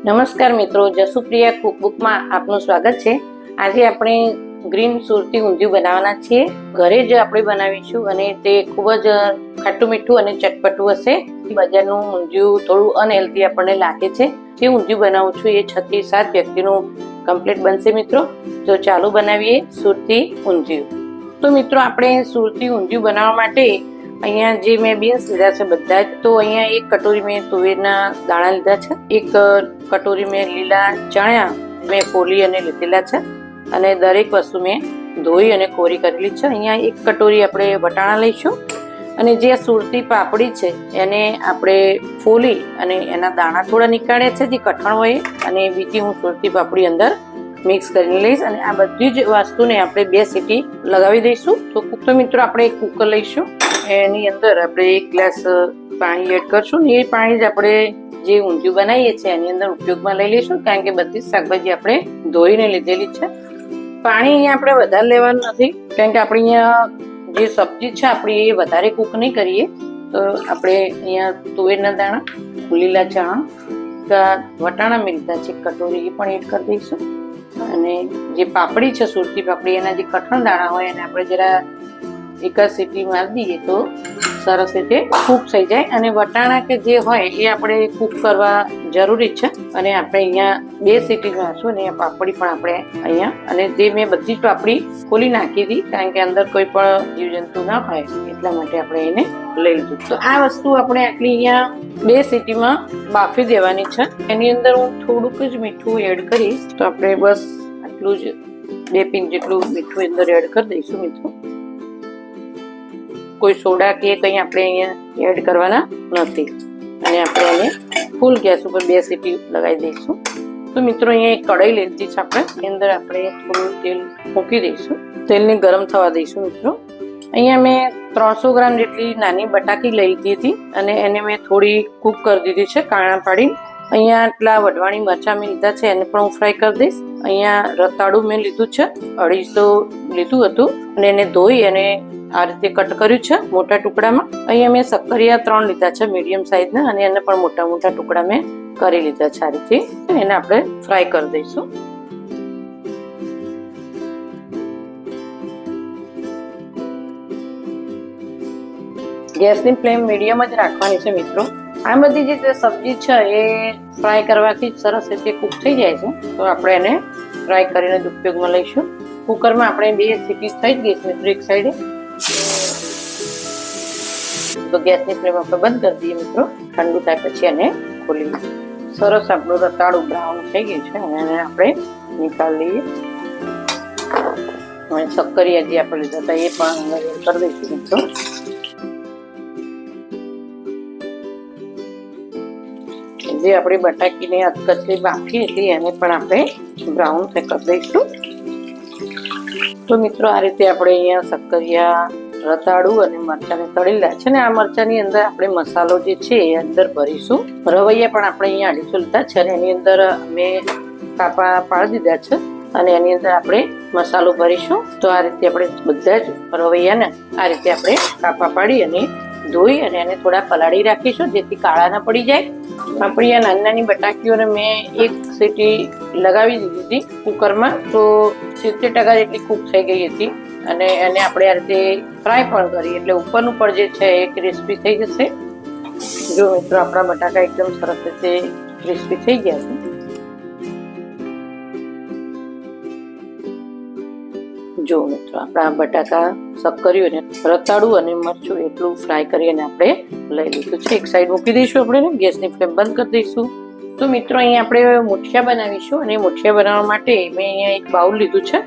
નમસ્કાર મિત્રો, જસુપ્રિયા કુકબુકમાં આપનું સ્વાગત છે। આજે આપણે ગ્રીન સુરતી ઊંધિયું બનાવવાના છીએ। ઘરે જ આપણે બનાવીશું અને તે ખૂબ જ ખાટું મીઠું અને ચટપટું હશે। બજારનું ઊંધિયું થોડું અનહેલ્ધી આપણને લાગે છે। જે ઊંધિયું બનાવું છું એ 6 થી 7 વ્યક્તિનું કમ્પ્લીટ બનશે મિત્રો। તો ચાલો બનાવીએ સુરતી ઊંધિયું। તો મિત્રો આપણે સુરતી ઊંધિયું બનાવવા માટે અહીંયા જે મેં બીન્સ લીધા છે બધા જ, તો અહીંયા 1 કટોરી મેં તુવેરના દાણા લીધા છે, 1 કટોરી મેં લીલા ચણા મેં ફોલી અને લીધેલા છે અને દરેક વસ્તુ મેં ધોઈ અને કોરી કરેલી છે। અહીંયા 1 કટોરી આપણે વટાણા લઈશું અને જે સુરતી પાપડી છે એને આપણે ફોલી અને એના દાણા થોડા નીકાળ્યા છે, જે કઠણ હોય, અને બીજી હું સુરતી પાપડી અંદર મિક્સ કરીને લઈશ અને આ બધી જ વસ્તુને આપણે 2 સીટી લગાવી દઈશું। તો મિત્રો આપણે 1 કુકર લઈશું, એની અંદર આપણે 1 ગ્લાસ પાણી એડ કરશું ને એ પાણી જ આપણે જે ઊંધિયું બનાવીએ છીએ એની અંદર ઉપયોગમાં લઈ લઈશું, કારણ કે બધી શાકભાજી આપણે ધોઈને લીધેલી છે। પાણી અહીંયા આપણે વધારે લેવાનું નથી, કારણ કે આપણે અહીંયા જે સબ્જી છે આપણી એ વધારે કૂક નહીં કરીએ। તો આપણે અહીંયા તુવેરના દાણા, લીલા ચણા, વટાણા મેં લીધા છે 1 કટોરી, એ પણ એડ કરી દઈશું અને જે પાપડી છે સુરતી પાપડી એના જે કઠણ દાણા હોય એને આપણે જરા 1 સીટી મારી દઈએ તો સરસ રીતે કૂક થઈ જાય। અને વટાણા કે જે હોય એ આપણે કૂક કરવા જરૂરી છે અને આપણે અહીંયા 2 સીટી મારશું અને પાપડી પણ આપણે અહીંયા, અને જે મેં બધી જ પાપડી ખોલી નાખી હતી કારણ કે અંદર કોઈ પણ જીવજંતુ ના હોય એટલા માટે આપણે એને લઈ લીધું। તો આ વસ્તુ આપણે આટલી અહીંયા 2 સીટીમાં બાફી દેવાની છે। એની અંદર હું થોડુંક જ મીઠું એડ કરીશ, તો આપણે બસ આટલું જ 2 પિંચ જેટલું મીઠું અંદર એડ કરી દઈશું મિત્રો। કોઈ સોડા કે કંઈ આપણે અહીંયા એડ કરવાના નથી અને આપણે એને ફૂલ ગેસ ઉપર 2 સીટી લગાવી દઈશું। તો મિત્રો અહીંયા એક કઢાઈ લીધી છે આપણે, એની અંદર આપણે થોડું તેલ મૂકી દઈશું, તેલને ગરમ થવા દઈશું મિત્રો। અહીંયા મેં 300 ગ્રામ જેટલી નાની બટાકી લઈ લીધી હતી અને એને મેં થોડી કૂક કરી દીધી છે કાણા પાડીને। અહીંયા આટલા વઢવાણી મરચાં મેં લીધા છે, એને પણ હું ફ્રાય કરી દઈશ। અહીંયા રતાળું મેં લીધું છે, 250 લીધું હતું અને એને ધોઈ અને આ રીતે કટ કર્યું છે મોટા ટુકડામાં। અહીંયા મેં શક્કરિયા 3 લીધા છે મીડિયમ સાઈઝના અને એને પણ મોટા મોટા ટુકડા મેં કરી લીધા છે આ રીતે। એને આપણે ફ્રાય કરી દઈશું। ગેસની ફ્લેમ મીડિયમ જ રાખવાની છે મિત્રો। આ બધી જે સબ્જી છે એ ફ્રાય કરવાથી સરસ રીતે કૂક થઈ જાય છે, તો આપણે એને ફ્રાય કરીને જ ઉપયોગમાં લઈશું। કુકરમાં આપણે 2 સીટી થઈ જ ગઈ છે મિત્રો એક સાઈડે, તો ગેસની ફ્લેમ આપણે બંધ કરી દઈએ મિત્રો। ઠંડુ થાય પછી એને ખોલી સરસ આપણું રતાળું બ્રાઉન થઈ ગયું છે અને એને આપણે નીકાળી લઈએ। અને શક્કરિયા જે આપણે લીધા હતા એ પણ કરી દઈશું મિત્રો। જે આપણી બટાકીને અધકચરી બાફી હતી એને પણ આપણે બ્રાઉન કરી દઈશું। તો મિત્રો આ રીતે આપણે અહીંયા શક્કરિયા, રતાળું અને મરચાંને તળેલા છે ને આ મરચાંની અંદર આપણે મસાલો જે છે એ અંદર ભરીશું। રવૈયા પણ આપણે અહીંયા 250 લીધા છે અને એની અંદર મેં કાપા પાડી દીધા છે અને એની અંદર આપણે મસાલો ભરીશું। તો આ રીતે આપણે બધા જ રવૈયાને આ રીતે આપણે કાપા પાડી અને ધોઈ અને એને થોડા પલાળી રાખીશું જેથી કાળા ના પડી જાય। આપણી આ નાની નાની બટાકીઓને મેં 1 સીટી લગાવી દીધી હતી કુકરમાં, તો 70% જેટલી કૂક થઈ ગઈ હતી અને એને આપણે આ રીતે ફ્રાય પણ કરી એટલે ઉપરનું પણ જે છે એ ક્રિસ્પી થઈ જશે। જો મિત્રો આપણા બટાકા એકદમ સરસ રીતે ક્રિસ્પી થઈ ગયા છે। જો મિત્રો આપણા બટાકા, શક્કરિયું અને રતાળું અને મરચું એટલું ફ્રાય કરી અને આપણે લઈ લીધું છે। એક સાઈડ મૂકી દઈશું આપણે, ગેસની ફ્લેમ બંધ કરી દઈશું। તો મિત્રો અહીંયા આપણે મુઠિયા બનાવીશું અને મુઠિયા બનાવવા માટે મેં અહીંયા એક બાઉલ લીધું છે,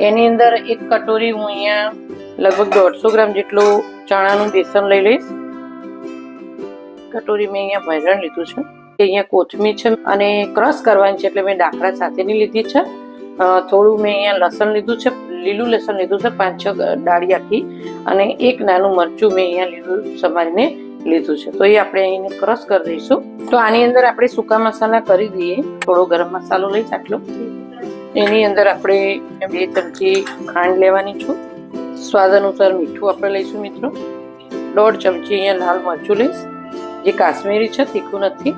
એની અંદર 1 કટોરી હું અહીંયા લગભગ 150 ગ્રામ જેટલું ચણાનું બેસન લઈ લઈશ। કટોરી મેં અહીંયા ભૈરણ લીધું છે, અહીંયા કોથમીર છે અને ક્રશ કરવાની છે એટલે મેં ડાકરા સાથેની લીધી છે। થોડું મેં અહીંયા લસણ લીધું છે, લીલું લસણ લીધું છે 5-6 ડાળી આખી, અને 1 નાનું મરચું મેં અહીંયા લીલું સમારીને લીધું છે, તો એ આપણે એને ક્રશ કરી દઈશું। તો આની અંદર આપણે સૂકા મસાલા કરી દઈએ, થોડો ગરમ મસાલો લઈશ આટલો, એની અંદર આપણે 2 ચમચી ખાંડ લેવાની છું, સ્વાદ અનુસાર મીઠું આપણે લઈશું મિત્રો, 1.5 ચમચી અહીંયા લાલ મરચું લઈશ, જે કાશ્મીરી છે, તીખું નથી,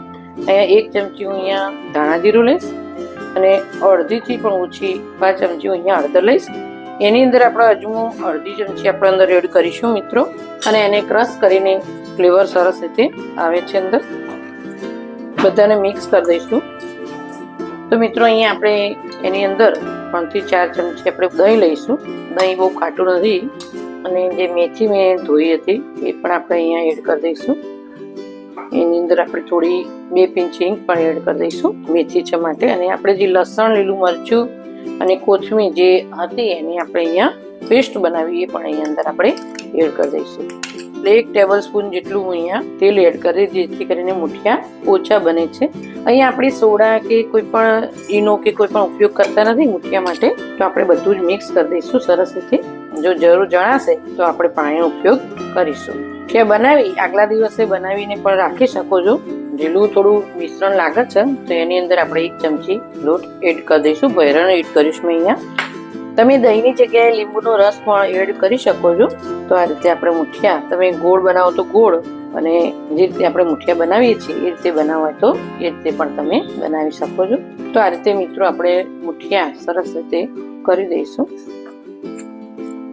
અહીંયા 1 ચમચી હું અહીંયા ધાણા જીરું લઈશ અને અડધીથી પણ ઓછી 5 ચમચી અહીંયા હળદર લઈશ. એની અંદર આપણે અજમો અડધી ચમચી આપણે અંદર એડ કરીશું મિત્રો, અને એને ક્રશ કરીને ફ્લેવર સરસ રીતે આવે છે અંદર. બધાને મિક્સ કરી દઈશું. તો મિત્રો અહીંયા આપણે એની અંદર 3 થી 4 ચમચી આપણે દહીં લઈશું. દહીં બહુ ખાટું નથી. અને જે મેથી મેં ધોઈ હતી એ પણ આપણે અહીંયા એડ કરી દઈશું. એની અંદર આપણે થોડી 2 પિંચ હિંગ પણ એડ કરી દઈશું મેથી છે માટે. અને આપણે જે લસણ, લીલું મરચું અને કોથમીર જે હતી એની આપણે અહીંયા પેસ્ટ બનાવી એ પણ અહીંયા અંદર આપણે એડ કરી દઈશું. 1 ટેબલ સ્પૂન જેટલું હું અહીંયા તેલ એડ કરી, જેથી કરીને મુઠિયા ઓછા બને છે. અહીંયા આપણે સોડા કે કોઈ પણ ઈનો કે કોઈ પણ ઉપયોગ કરતા નથી મુઠિયા માટે. તો આપણે બધું જ મિક્સ કરી દઈશું સરસ રીતે. જો જરૂર જણાશે તો આપણે પાણીનો ઉપયોગ કરીશું. કે બનાવી આગલા દિવસે બનાવીને પણ રાખી શકો છો. ઢીલું થોડું મિશ્રણ લાગે છે તો એની અંદર આપણે 1 ચમચી લોટ એડ કરી દઈશું. ભૈરણ એડ કરીશું અહીંયા. તમે દહીંની જગ્યાએ લીંબુનો રસ પણ એડ કરી શકો છો. તો આ રીતે આપણે મુઠિયા, તમે ગોળ બનાવો તો ગોળ, અને જે રીતે આપણે મુઠિયા બનાવીએ છીએ એ રીતે બનાવવા તો એ રીતે પણ તમે બનાવી શકો છો. તો આ રીતે મિત્રો આપણે મુઠિયા સરસ રીતે કરી દઈશું.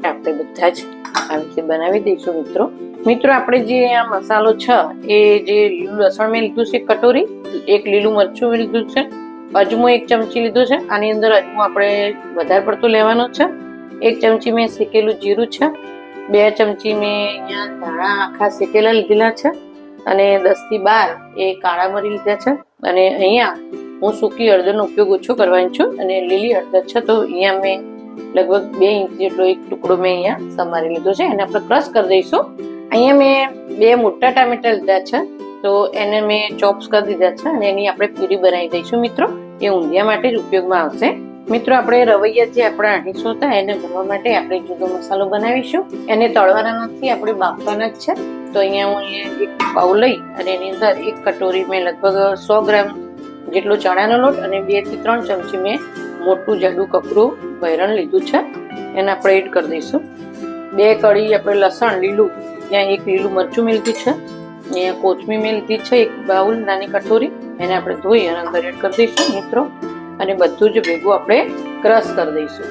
આપણે બધા જ આ રીતે બનાવી દઈશું મિત્રો. મિત્રો આપણે જે આ મસાલો છે એ જે લીલું લસણ મેં લીધું છે 1 કટોરી, 1 લીલું મરચું મેં લીધું છે, અજમો 1 ચમચી લીધો છે. આની અંદર અજમો આપણે વધારે પડતો લેવાનો છે. 1 ચમચી મેં શેકેલું જીરું છે, 2 ચમચી મેં અહીંયા ધાણા આખા શેકેલા લીધેલા છે, અને 10 થી 12 એ કાળા મરી લીધા છે. અને અહીંયા હું સૂકી હળદરનો ઉપયોગ ઓછો કરવાની છું, અને લીલી હળદર છે તો અહીંયા મેં લગભગ 2 ઇંચ જેટલો એક ટુકડો મેં અહીંયા સમારી લીધો છે. એને આપણે ક્રશ કરી દઈશું. અહીંયા મેં 2 મોટા ટામેટા લીધા છે તો એને મેં ચોપ્સ કરી દીધા છે, અને એની આપણે પ્યુરી બનાવી દઈશું મિત્રો. એ ઊંધિયા માટે જ ઉપયોગમાં આવશે. મિત્રો આપણે રવૈયા જે આપણા 800 હતા એને ભરવા માટે આપણે જુદો મસાલો બનાવીશું. એને તળવાના નથી, આપણે બાફવાના જ છે. તો અહીંયા હું એક બાઉલ લઈ અને એની અંદર 1 કટોરી મેં લગભગ 100 ગ્રામ જેટલો ચણાનો લોટ અને 2 થી 3 ચમચી મેં મોટું જાડું કકરું ભૈરણ લીધું છે. એને આપણે એડ કરી દઈશું. 2 કળી આપણે લસણ લીલું, ત્યાં 1 લીલું મરચું મેં લીધું છે, અહીંયા કોથમીર મેં લીધી છે 1 બાઉલ નાની કટોરી. એને આપણે ધોઈ અને અંદર એડ કરી દઈશું મિત્રો, અને બધું જ ભેગું આપણે ક્રશ કરી દઈશું.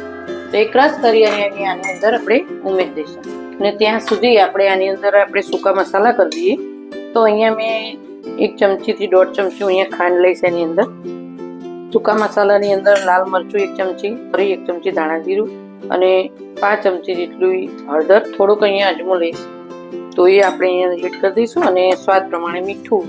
તો એ ક્રશ કરી અને આની અંદર આપણે ઉમેરી દઈશું. અને ત્યાં સુધી આપણે આની અંદર આપણે સૂકા મસાલા કરી દઈએ. તો અહીંયા મેં 1 ચમચી થી 1.5 ચમચી અહીંયા ખાંડ લઈશ. એની અંદર સૂકા મસાલાની અંદર લાલ મરચું 1 ચમચી, 1 ચમચી ધાણા જીરું અને 5 ચમચી જેટલું હળદર, થોડુંક અહીંયા અજમો લઈશ તો એ આપણે અહીંયા એડ કરી દઈશું, અને સ્વાદ પ્રમાણે મીઠું.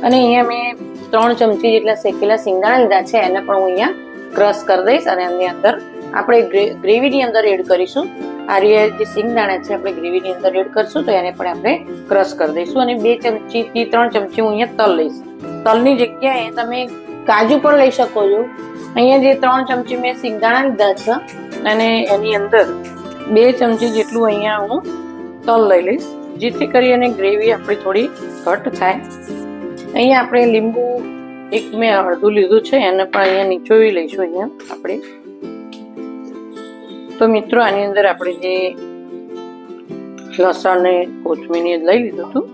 અને અહીંયા મેં 3 ચમચી જેટલા શેકેલા સિંગદાણા લીધા છે, એને પણ હું અહીંયા ક્રશ કરી દઈશ. અને એની અંદર આપણે ગ્રેવીની અંદર એડ કરીશું. આ જે સિંગદાણા છે આપણે ગ્રેવીની અંદર એડ કરીશું, તો એને પણ આપણે ક્રશ કરી દઈશું. અને 2 ચમચી થી 3 ચમચી હું અહીંયા તલ લઈશ. તલની જગ્યાએ તમે કાજુ પણ લઈ શકો છો. અહીંયા જે 3 ચમચી મેં સિંગદાણા લીધા છે, અને એની અંદર 2 ચમચી જેટલું અહીંયા હું તલ લઈ લઈશ, જેથી કરી અને ગ્રેવી આપણી થોડી ઘટ થાય. અહીંયા આપણે લીંબુ 1 મેં અડધું લીધું છે, એને પણ અહીંયા નીચોવી લઈશું અહીંયા આપણે. તો મિત્રો આની અંદર આપણે જે લસણ ને કોથમીર લઈ લીધું હતું,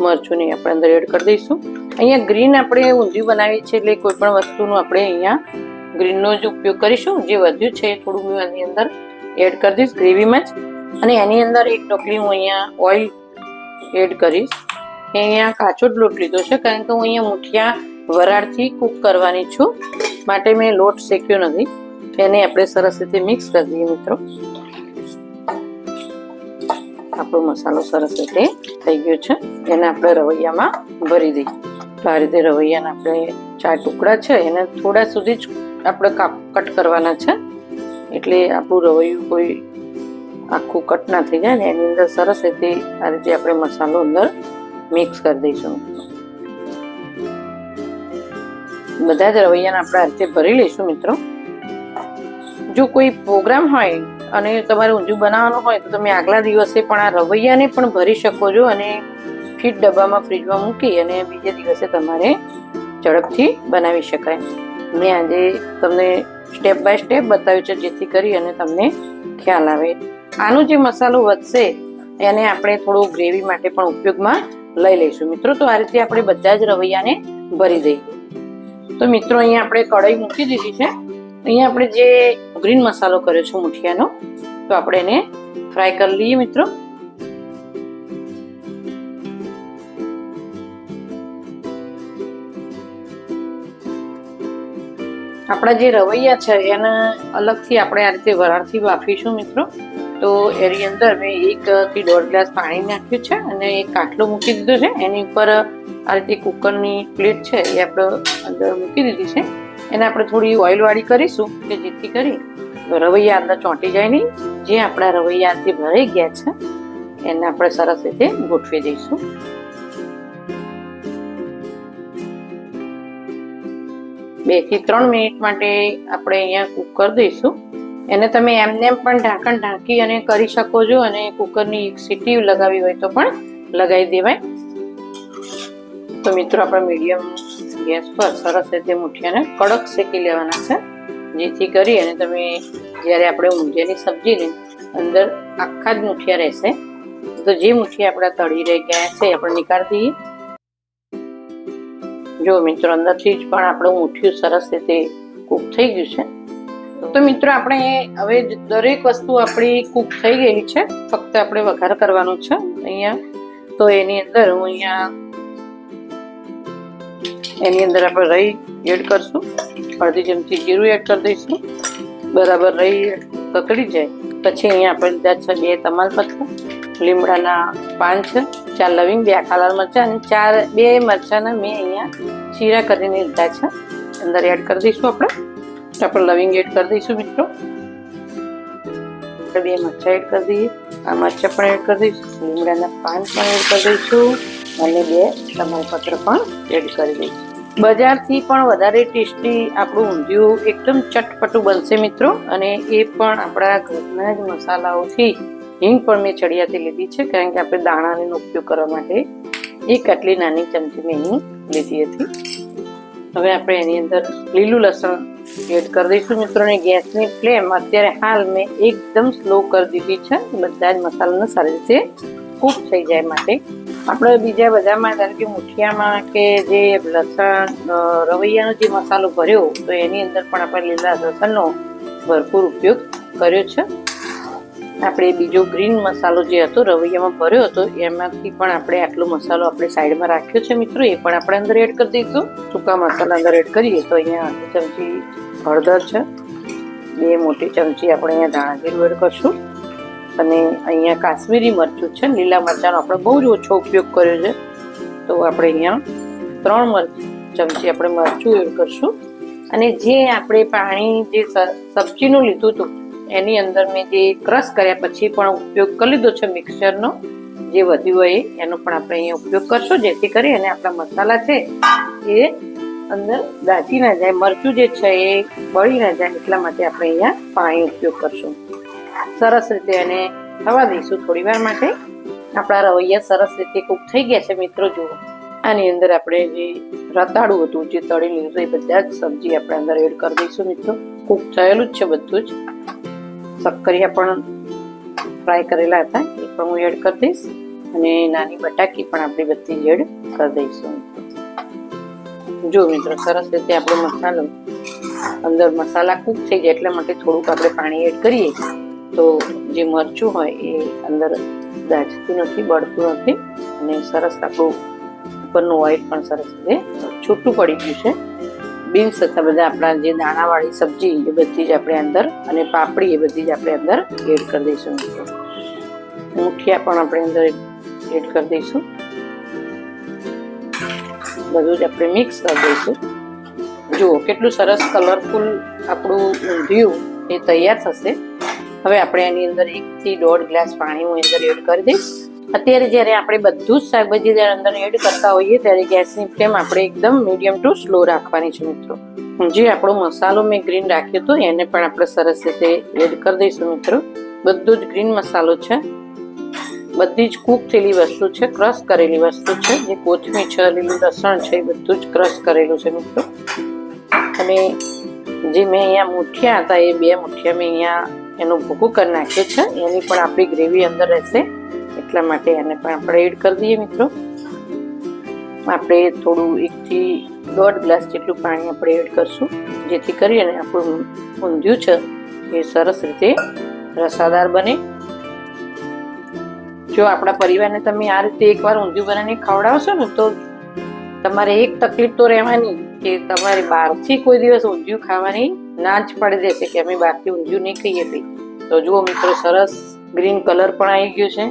મરચું ને આપણે અંદર એડ કરી દઈશું. અહીંયા ગ્રીન આપણે ઊંધિયું બનાવીએ છીએ એટલે કોઈ પણ વસ્તુનો આપણે અહીંયા ગ્રીનનો જ ઉપયોગ કરીશું. જે વધ્યું છે થોડું હું આની અંદર એડ કરી દઈશ ગ્રેવીમાં જ. અને એની અંદર 1 ટોપલી હું અહીંયા ઓઇલ એડ કરીશ. અહીંયા કાચો જ લોટ લીધો છે, કારણ કે હું અહીંયા મુઠિયા વરાળથી કૂક કરવાની છું, માટે મેં લોટ શેક્યો નથી. એને આપણે સરસ રીતે મિક્સ કરી દઈએ મિત્રો. આપણો મસાલો સરસ રીતે થઈ ગયો છે. એને આપણે રવૈયામાં ભરી દઈએ. તો આ રીતે રવૈયાના આપણે 4 ટુકડા છે, એને થોડા સુધી જ આપણે કટ કરવાના છે, એટલે આપણું રવૈયું કોઈ આખું કટ ના થઈ જાય. ને એની અંદર સરસ રીતે આ રીતે આપણે મસાલો અંદર મિક્સ કરી દઈશું. બધા જ રવૈયાને આપણે આ રીતે ભરી લઈશું મિત્રો. જો કોઈ પ્રોગ્રામ હોય અને તમારે ઊંધિયું બનાવવાનું હોય તો તમે આગલા દિવસે પણ આ રવૈયાને પણ ભરી શકો છો, અને ફીટ ડબ્બામાં ફ્રીજમાં મૂકી અને બીજે દિવસે તમારે ઝડપથી બનાવી શકાય. મેં આજે તમને સ્ટેપ બાય સ્ટેપ બતાવ્યું છે, જેથી કરી અને તમને ખ્યાલ આવે. આનો જે મસાલો વધશે એને આપણે થોડું ગ્રેવી માટે પણ ઉપયોગમાં લઈ લઈશું મિત્રો. તો આ રીતે આપણે બધા જ રવૈયાને ભરી દઈએ. તો મિત્રો અહીંયા આપણે કઢાઈ મૂકી દીધી છે. અહીંયા આપણે જે ગ્રીન મસાલો કર્યો છે મુઠિયાનો, તો આપણે એને ફ્રાય કરી લઈએ મિત્રો. આપણા જે રવૈયા છે એને અલગથી આપણે આ રીતે વરાળથી બાફીશું મિત્રો. તો એની અંદર મેં 1 થી 1.5 ગ્લાસ પાણી નાખ્યું છે અને એક કાટલો મૂકી દીધો છે. એની ઉપર આ રીતે કુકરની પ્લેટ છે એ આપણે અંદર મૂકી દીધી છે. એને આપણે થોડી ઓઇલવાળી કરીશું કે જેથી કરી રવૈયા અંદર ચોંટી જાય નહીં. જે આપણા રવૈયા જે ભરાઈ ગયા છે એને આપણે સરસ રીતે ગોઠવી દઈશું. બે થી 3 મિનિટ માટે આપણે અહીંયા કુક કરી દઈશું. એને તમે એમને પણ ઢાંકણ ઢાંકી અને કરી શકો છો, અને કુકરની 1 સીટી લગાવી હોય તો પણ લગાવી દેવાય. તો મિત્રો આપણે મીડિયમ ગેસ પર સરસ રીતે મુઠિયાને કડક શેકી લેવાના છે, જેથી કરી અને તમે જ્યારે આપણે ઊંધિયાની સબ્જીને અંદર આખા જ મુઠિયા રહેશે. તો જે મુઠિયા આપણા તળી રહી ગયા છે આપણે નીકાળી દઈએ. જો મિત્રો અંદરથી જ પણ આપણું મુઠિયું સરસ રીતે કૂક થઈ ગયું છે. તો મિત્રો આપણે હવે દરેક વસ્તુ આપણી કૂક થઈ ગયેલી છે, ફક્ત આપણે વઘાર કરવાનો છે અહીંયા. તો એની અંદર આપણે રહી એડ કરશું, અડધી ચમચી જીરું એડ કરી દઈશું. બરાબર રહી કકડી જાય પછી અહીંયા આપણે લીધા છે 2 તમાલપત્ર, લીમડાના પાન છે, 4 લવિંગ, 2 કાલા મરચાં અને 2 મરચાંના મેં અહીંયા ચીરા કરીને લીધા છે, અંદર એડ કરી દઈશું. આપણે લવિંગ એડ કરી દઈશું મિત્રો. 2 મરચાં એડ કરી દઈએ, આ મરચાં પણ એડ કરી દઈશું, લીમડાના પાન પણ એડ કરી દઈશું અને 2 તમાલપત્ર પણ એડ કરી દઈશું. બજારથી પણ વધારે ટેસ્ટી આપણું ઊંધિયું એકદમ ચટપટું બનશે મિત્રો. અને એ પણ આપણા ઘરના જ મસાલાઓથી. હિંગ પણ મેં ચડિયાતી લીધી છે, કારણ કે આપણે દાણાનો ઉપયોગ કરવા માટે 1 આટલી નાની ચમચી મેં હિંગ લીધી હતી. હવે આપણે એની અંદર લીલું લસણ એડ કરી દઈશું મિત્રો. ને ગેસની ફ્લેમ અત્યારે હાલ મેં એકદમ સ્લો કરી દીધી છે, બધા જ મસાલાને સારી રીતે કૂક થઈ જાય માટે. આપણે બીજા બધામાં ધારો કે મુઠિયામાં કે જે લસણ રવૈયાનો જે મસાલો ભર્યો, તો એની અંદર પણ આપણે લીલા લસણનો ભરપૂર ઉપયોગ કર્યો છે. આપણે બીજો ગ્રીન મસાલો જે હતો રવૈયામાં ભર્યો હતો, એમાંથી પણ આપણે આટલો મસાલો આપણે સાઈડમાં રાખ્યો છે મિત્રો, એ પણ આપણે અંદર એડ કરી દઈશું. સૂકા મસાલા અંદર એડ કરીએ તો અહીંયા અડધી ચમચી હળદર છે, 2 મોટી ચમચી આપણે અહીંયા ધાણા જીરું એડ કરશું. અને અહીંયા કાશ્મીરી મરચું છે, લીલા મરચાંનો આપણે બહુ જ ઓછો ઉપયોગ કર્યો છે, તો આપણે અહીંયા 3 ચમચી આપણે મરચું એડ કરશું. અને જે આપણે પાણી જે સબ્જીનું લીધું હતું એની અંદર મેં જે ક્રશ કર્યા પછી પણ ઉપયોગ કરી લીધો છે મિક્સરનો, જે વધ્યું હોય એનો પણ આપણે અહીંયા ઉપયોગ કરશું, જેથી કરી અને આપણા મસાલા છે એ અંદર દાજી ના જાય, મરચું જે છે એ બળી ના જાય, એટલા માટે આપણે અહીંયા પાણી ઉપયોગ કરશું. સરસ રીતે એને થવા દઈશું થોડી વાર માટે. આપણા રવૈયા સરસ રીતે કૂક થઈ ગયા છે મિત્રો. જુઓ, આની અંદર આપણે જે રતાળું હતું જે તળી લીધું એ બધા જ સબ્જી આપણે અંદર એડ કરી દઈશું મિત્રો. કૂક થયેલું જ છે બધું જ. શક્કરિયા પણ ફ્રાય કરેલા હતા એ પણ હું એડ કરી દઈશ, અને નાની બટાકી પણ આપણે બધી એડ કરી દઈશું. જો મિત્રો સરસ રીતે આપણો મસાલો અંદર મસાલા કૂક થઈ જાય એટલા માટે થોડુંક આપણે પાણી એડ કરીએ તો જે મરચું હોય એ અંદર દાજતું નથી, બળતું નથી, અને સરસ આપણું ઉપરનું ઓઇલ પણ સરસ રીતે છૂટું પડી ગયું છે. બીન્સ હતા બધા આપણા જે દાણાવાળી સબ્જી એ બધી જ આપણે અંદર, અને પાપડી એ બધી જ આપણે અંદર એડ કરી દઈશું. મુઠિયા પણ આપણે અંદર એડ કરી દઈશું. બધું જ આપણે મિક્સ કરી દઈશું. જુઓ કેટલું સરસ કલરફુલ આપણું ઊંધિયું એ તૈયાર થશે. હવે આપણે એની અંદર 1 થી 1.5 ગ્લાસ પાણી હું અંદર એડ કરી દઈશ. અત્યારે જ્યારે આપણે બધું જ શાકભાજી અંદર એડ કરતા હોઈએ ત્યારે ગેસની ફ્લેમ આપણે એકદમ મીડિયમ ટુ સ્લો રાખવાની છે મિત્રો. જે આપણો મસાલો મેં ગ્રીન રાખ્યો હતો એને પણ આપણે સરસ રીતે એડ કરી દઈશું મિત્રો. બધું જ ગ્રીન મસાલો છે, બધી જ કૂક થયેલી વસ્તુ છે, ક્રશ કરેલી વસ્તુ છે. જે કોથમીર છે, લીલું લસણ છે, એ બધું જ ક્રશ કરેલું છે મિત્રો. અને જે મેં અહીંયા મુઠિયા હતા એ 2 મુઠિયા મેં અહીંયા એનો ભૂકો કરી નાખ્યો છે. એની પણ આપણી ગ્રેવી અંદર રહેશે એટલા માટે એને પણ આપણે એડ કરી દઈએ મિત્રો. આપણે થોડું 1 થી 1.5 ગ્લાસ જેટલું પાણી આપણે એડ કરશું, જેથી કરી અને આપણું ઊંધિયું છે એ સરસ રીતે રસાદાર બને. જો આપણા પરિવારને તમે આ રીતે એકવાર ઊંધિયું બનાવીને ખવડાવશો ને તો તમારે એક તકલીફ તો રહેવાની કે તમારે બહારથી કોઈ દિવસ ઊંધિયું ખાવાની ના જ પાડી દેશે કે અમે બહારથી ઊંધિયું નહીં ખાઈએ ભાઈ. તો જુઓ મિત્રો, સરસ ગ્રીન કલર પણ આવી ગયો છે,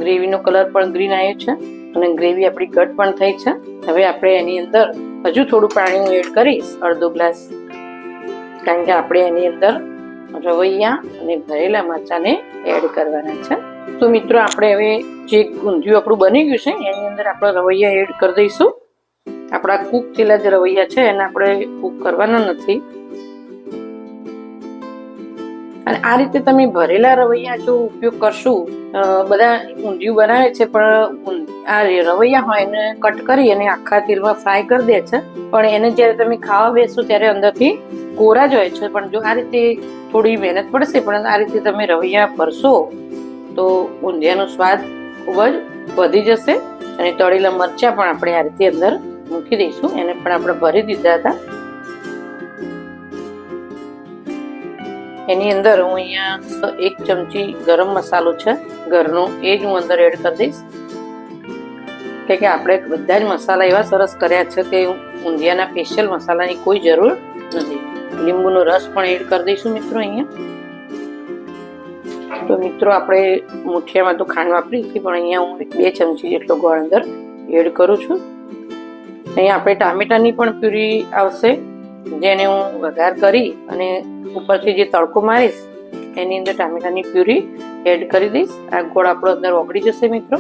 ગ્રેવીનો કલર પણ ગ્રીન આવ્યો છે અને ગ્રેવી આપણી ઘટ પણ થઈ છે. હવે આપણે એની અંદર હજુ થોડું પાણી હું એડ કરીશ, 1/2 ગ્લાસ, કારણ કે આપણે એની અંદર રવૈયા અને ભરેલા મરચાંને એડ કરવાના છે. તો મિત્રો, આપણે હવે જે ઊંધિયું આપણું બની ગયું છે એની અંદર આપણે રવૈયા એડ કરી દઈશું. આપણા કૂક થયેલા જે રવૈયા છે એને આપણે કૂક કરવાના નથી. અને આ રીતે તમે ભરેલા રવૈયા જો ઉપયોગ કરશું, બધા ઊંધિયું બનાવે છે પણ આ રવૈયા હોય એને કટ કરી અને આખા તેલમાં ફ્રાય કરી દે છે, પણ એને જ્યારે તમે ખાવા બેસો ત્યારે અંદરથી કોરા જ હોય છે. પણ જો આ રીતે થોડી મહેનત પડશે, પણ આ રીતે તમે રવૈયા ભરશો તો ઊંધિયાનો સ્વાદ ખૂબ જ વધી જશે. અને તળેલા મરચાં પણ આપણે આ રીતે અંદર મૂકી દઈશું, એને પણ આપણે ભરી દીધા હતા. એની અંદર હું અહીંયા 1 ચમચી ગરમ મસાલો છે ઘરનો, એ જ હું અંદર એડ કરી દઈશ. કે આપણે બધા જ મસાલા એવા સરસ કર્યા છે કે ઊંધિયાના સ્પેશિયલ મસાલાની કોઈ જરૂર નથી. લીંબુનો રસ પણ એડ કરી દઈશું મિત્રો અહીંયા. તો મિત્રો, આપણે મુઠિયામાં તો ખાંડ વાપરી હતી, પણ અહીંયા હું 2 ચમચી જેટલો ગોળ અંદર એડ કરું છું. અહીંયા આપણે ટામેટાની પણ પ્યુરી આવશે, જેને હું વઘાર કરી અને ઉપરથી જે તડકો મારીશ એની અંદર ટામેટાની પ્યુરી એડ કરી દઈશ. આ ગોળ આપણો અંદર ઓગળી જશે મિત્રો.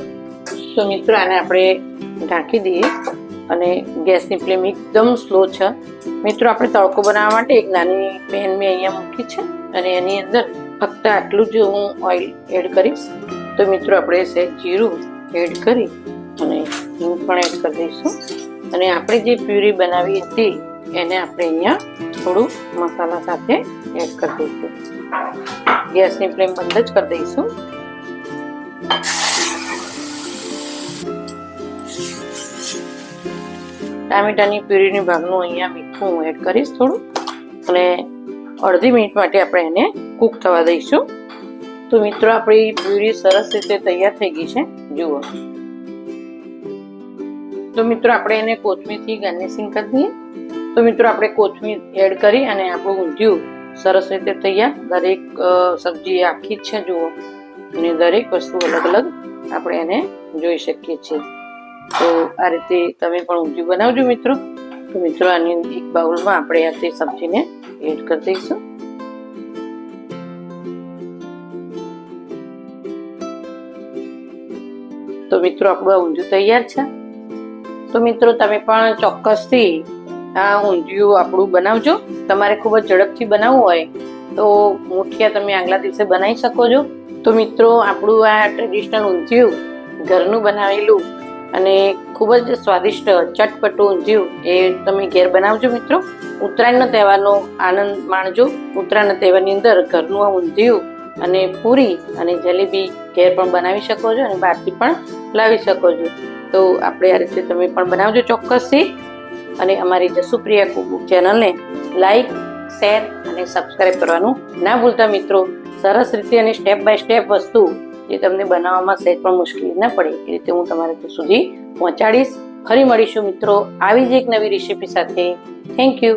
તો મિત્રો, આને આપણે ઢાંકી દઈએ અને ગેસની ફ્લેમ એકદમ સ્લો છે. મિત્રો, આપણે તડકો બનાવવા માટે એક નાની પેન મેં અહીંયા મૂકી છે અને એની અંદર ફક્ત આટલું જ હું ઓઇલ એડ કરીશ. તો મિત્રો, આપણે સહેજ જીરું એડ કરી અને હિંગ પણ એડ કરી દઈશું. અને આપણે જે પ્યુરી બનાવી હતી એને આપણે અહીંયા થોડું મસાલા સાથે એડ કરી દઈશું. ગેસની ફ્લેમ બંધ જ કરી દઈશું. ટામેટાની પ્યુરીની ભાગનું અહીંયા મીઠું હું એડ કરીશ થોડું, અને અડધી મિનિટ માટે આપણે એને કૂક થવા દઈશું. તો મિત્રો, આપણી પ્યુરી સરસ રીતે તૈયાર થઈ ગઈ છે, જુઓ. તો મિત્રો, આપણે એને કોથમીરથી ગાર્નિશિંગ કરી દઈએ. તો મિત્રો, આપણે કોથમીર એડ કરી અને આપણું ઊંધિયું સરસ રીતે તૈયાર. દરેક સબ્જી આખી જ છે જુઓ, અને દરેક વસ્તુ અલગ અલગ આપણે એને જોઈ શકીએ છીએ. તો આ રીતે તમે પણ ઊંધિયું બનાવજો મિત્રો. તો મિત્રો, આની એક બાઉલમાં આપણે આ તે સબ્જીને એડ કરી દઈશું. તો મિત્રો, આપણું આ ઊંધિયું તૈયાર છે. તો મિત્રો, તમે પણ ચોક્કસથી આ ઊંધિયું આપણું બનાવજો. તમારે ખૂબ જ ઝડપથી બનાવવું હોય તો મુઠિયા તમે આગલા દિવસે બનાવી શકો છો. તો મિત્રો, આપણું આ ટ્રેડિશનલ ઊંધિયું ઘરનું બનાવેલું અને ખૂબ જ સ્વાદિષ્ટ ચટપટું ઊંધિયું એ તમે ઘેર બનાવજો મિત્રો. ઉત્તરાયણના તહેવારનો આનંદ માણજો. ઉત્તરાયણના તહેવારની અંદર ઘરનું આ ઊંધિયું અને પૂરી અને જલેબી ઘેર પણ બનાવી શકો છો અને બહારથી પણ લાવી શકો છો. તો આપણે આ રીતે તમે પણ બનાવજો ચોક્કસથી. અને અમારી જસુપ્રિયા કુકબુક ચેનલને લાઈક, શેર અને સબસ્ક્રાઈબ કરવાનું ના ભૂલતા મિત્રો. સરસ રીતે અને સ્ટેપ બાય સ્ટેપ વસ્તુ જે તમને બનાવવામાં સહેજ પણ મુશ્કેલી ન પડે એ રીતે હું તમારા સુધી પહોંચાડીશ. ફરી મળીશું મિત્રો આવી જ એક નવી રેસીપી સાથે. Thank you.